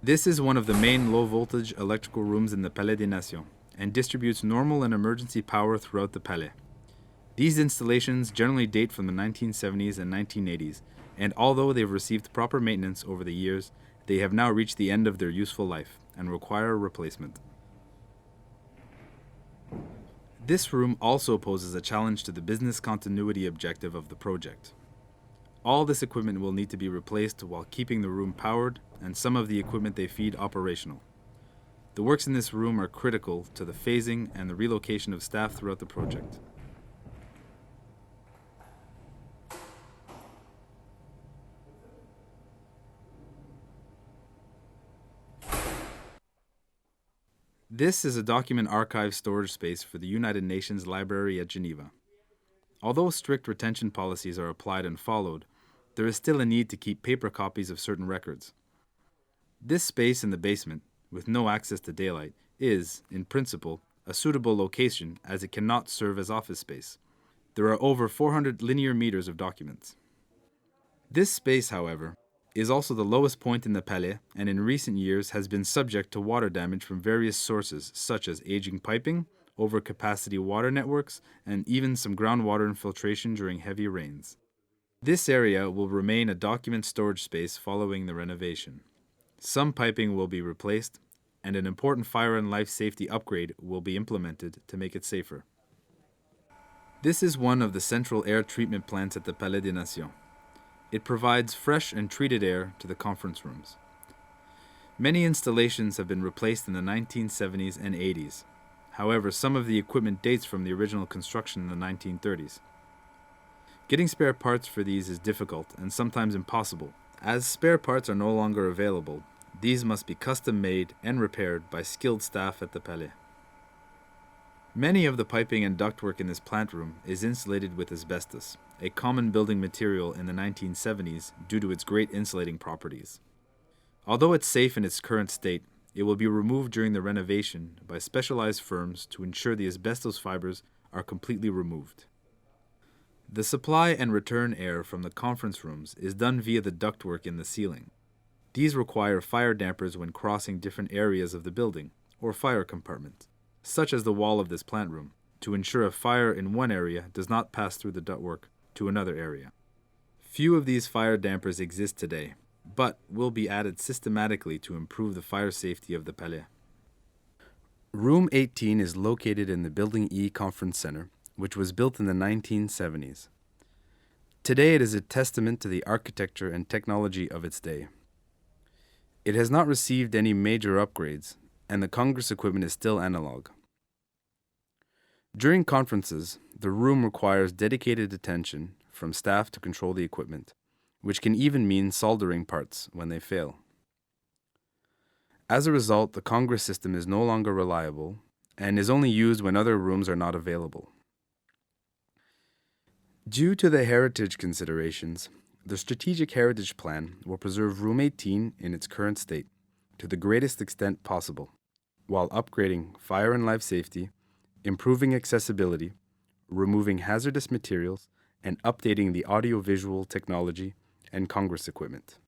This is one of the main low-voltage electrical rooms in the Palais des Nations and distributes normal and emergency power throughout the Palais. These installations generally date from the 1970s and 1980s, and although they've received proper maintenance over the years, they have now reached the end of their useful life and require replacement. This room also poses a challenge to the business continuity objective of the project. All this equipment will need to be replaced while keeping the room powered and some of the equipment they feed operational. The works in this room are critical to the phasing and the relocation of staff throughout the project. This is a document archive storage space for the United Nations Library at Geneva. Although strict retention policies are applied and followed, there is still a need to keep paper copies of certain records. This space in the basement, with no access to daylight, is, in principle, a suitable location as it cannot serve as office space. There are over 400 linear meters of documents. This space, however, is also the lowest point in the Palais and in recent years has been subject to water damage from various sources such as aging piping, overcapacity water networks, and even some groundwater infiltration during heavy rains. This area will remain a document storage space following the renovation. Some piping will be replaced, and an important fire and life safety upgrade will be implemented to make it safer. This is one of the central air treatment plants at the Palais des Nations. It provides fresh and treated air to the conference rooms. Many installations have been replaced in the 1970s and 80s. However, some of the equipment dates from the original construction in the 1930s. Getting spare parts for these is difficult and sometimes impossible. As spare parts are no longer available, these must be custom made and repaired by skilled staff at the Palais. Many of the piping and ductwork in this plant room is insulated with asbestos, a common building material in the 1970s due to its great insulating properties. Although it's safe in its current state, it will be removed during the renovation by specialized firms to ensure the asbestos fibers are completely removed. The supply and return air from the conference rooms is done via the ductwork in the ceiling. These require fire dampers when crossing different areas of the building, or fire compartments, such as the wall of this plant room, to ensure a fire in one area does not pass through the ductwork to another area. Few of these fire dampers exist today, but will be added systematically to improve the fire safety of the Palais. Room 18 is located in the Building E Conference Center, which was built in the 1970s. Today it is a testament to the architecture and technology of its day. It has not received any major upgrades, and the Congress equipment is still analog. During conferences, the room requires dedicated attention from staff to control the equipment, which can even mean soldering parts when they fail. As a result, the Congress system is no longer reliable and is only used when other rooms are not available. Due to the heritage considerations, the Strategic Heritage Plan will preserve Room 18 in its current state to the greatest extent possible, while upgrading fire and life safety, improving accessibility, removing hazardous materials, and updating the audio-visual technology and Congress equipment.